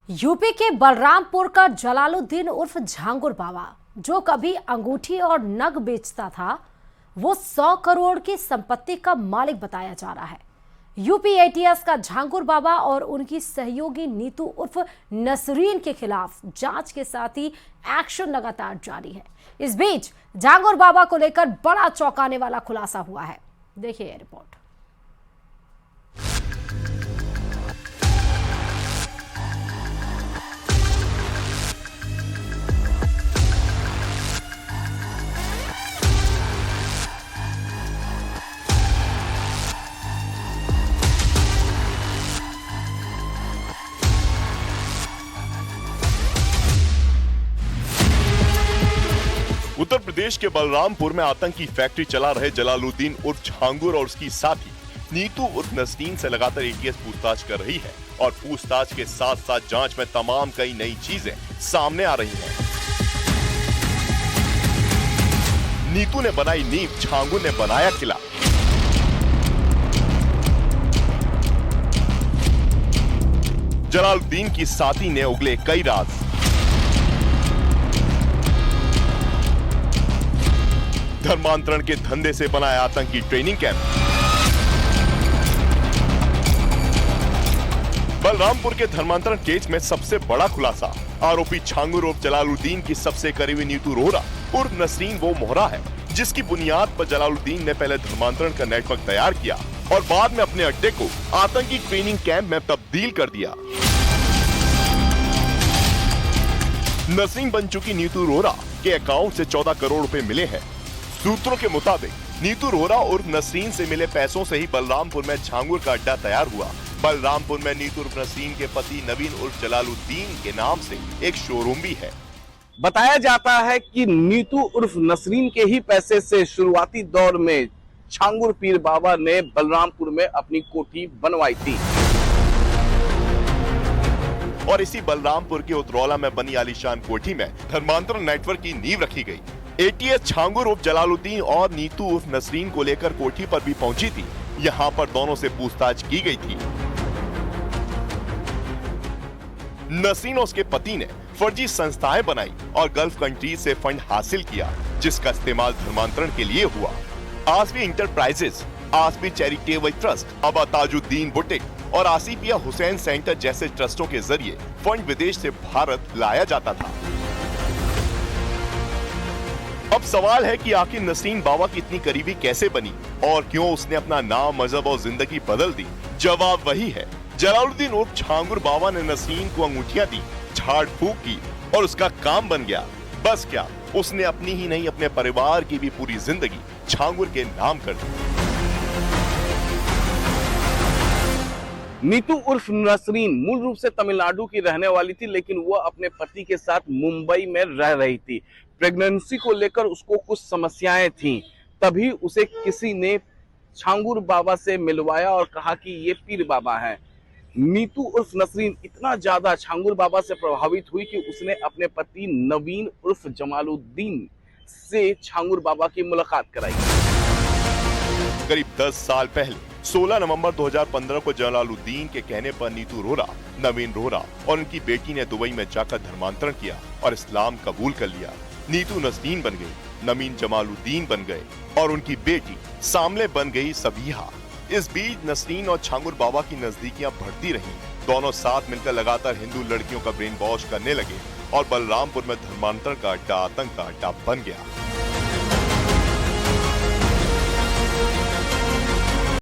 UP के बलरामपुर का जलालुद्दीन उर्फ झांगुर बाबा, जो कभी अंगूठी और नग बेचता था, वो 100 करोड़ की संपत्ति का मालिक बताया जा रहा है। यूपी एटीएस का झांगुर बाबा और उनकी सहयोगी नीतू उर्फ नसरीन के खिलाफ जांच के साथ ही एक्शन लगातार जारी है। इस बीच झांगुर बाबा को लेकर बड़ा चौंकाने वाला खुलासा हुआ है। देखिए ये रिपोर्ट। उत्तर प्रदेश के बलरामपुर में आतंकी फैक्ट्री चला रहे जलालुद्दीन उर्फ झांगुर और उसकी साथी नीतू उर्फ नसरीन से लगातार एटीएस पूछताछ कर रही है और पूछताछ के साथ साथ जांच में तमाम कई नई चीजें सामने आ रही हैं। नीतू ने बनाई नींव, झांगुर ने बनाया किला। जलालुद्दीन की साथी ने उगले कई राज। धर्मांतरण के धंधे से बनाया आतंकी ट्रेनिंग कैंप। बलरामपुर के धर्मांतरण केस में सबसे बड़ा खुलासा, आरोपी झांगुर उर्फ जलालुद्दीन की सबसे करीबी नीतू रोहरा उर्फ नसरीन वो मोहरा है जिसकी बुनियाद पर जलालुद्दीन ने पहले धर्मांतरण का नेटवर्क तैयार किया और बाद में अपने अड्डे को आतंकी ट्रेनिंग कैंप में तब्दील कर दिया। नसरीन बन चुकी नीतू रोहरा के अकाउंट से 14 करोड़ रुपए मिले हैं। सूत्रों के मुताबिक नीतू रोहरा उर्फ नसरीन से मिले पैसों से ही बलरामपुर में झांगुर का अड्डा तैयार हुआ। बलरामपुर में नीतू उर्फ नसरीन के पति नवीन उर्फ जलालुद्दीन के नाम से एक शोरूम भी है। बताया जाता है कि नीतू उर्फ नसरीन के ही पैसे से शुरुआती दौर में झांगुर पीर बाबा ने बलरामपुर में अपनी कोठी बनवाई थी और इसी बलरामपुर के उतरौला में बनी आलीशान कोठी में धर्मांतरण नेटवर्क की नींव रखी गई। एटीएस झांगुर उर्फ जलालुद्दीन और नीतू उर्फ नसरीन को लेकर कोठी पर भी पहुंची थी। यहां पर दोनों से पूछताछ की गई थी। नसरीन और उसके पति ने फर्जी संस्थाएं बनाई और गल्फ कंट्रीज से फंड हासिल किया जिसका इस्तेमाल धर्मांतरण के लिए हुआ। आसवी इंटरप्राइजेस, आसवी चैरिटेबल ट्रस्ट, अबा ताजुद्दीन बुटीक और आसिफिया हुसैन सेंटर जैसे ट्रस्टों के जरिए फंड विदेश से भारत लाया जाता था। अब सवाल है कि आखिर नसरीन बाबा की इतनी करीबी कैसे बनी और क्यों उसने अपना नाम, मजहब और जिंदगी बदल दी। जवाब वही है, जलालुद्दीन उर्फ झांगुर बाबा ने नसरीन को अंगूठियां दी, झाड़ फूक की और उसका काम बन गया। बस क्या, उसने अपनी ही नहीं अपने परिवार की भी पूरी जिंदगी झांगुर के नाम कर दी। नीतू उर्फ नसरीन मूल रूप से तमिलनाडु की रहने वाली थी, लेकिन वो अपने पति के साथ मुंबई में रह रही थी। प्रेगनेंसी को लेकर उसको कुछ समस्याएं थीं, तभी उसे किसी ने झांगुर बाबा से मिलवाया और कहा कि ये पीर बाबा हैं। नीतू उर्फ नसरीन इतना ज्यादा झांगुर बाबा से प्रभावित हुई कि उसने अपने पति नवीन उर्फ जमालुद्दीन से झांगुर बाबा की मुलाकात कराई। करीब 10 साल पहले 16 नवंबर 2015 को जलालुद्दीन के कहने पर नीतू रोहरा, नवीन रोहरा और उनकी बेटी ने दुबई में जाकर धर्मांतरण किया और इस्लाम कबूल कर लिया। नीतू नसरीन बन गई, नवीन जमालुद्दीन बन गए और उनकी बेटी सामले बन गई सबीहा। इस बीच नसरीन और झांगुर बाबा की नजदीकियां बढ़ती रहीं। दोनों साथ मिलकर लगातार हिंदू लड़कियों का ब्रेन वॉश करने लगे और बलरामपुर में धर्मांतरण का अड्डा, आतंक का अड्डा बन गया।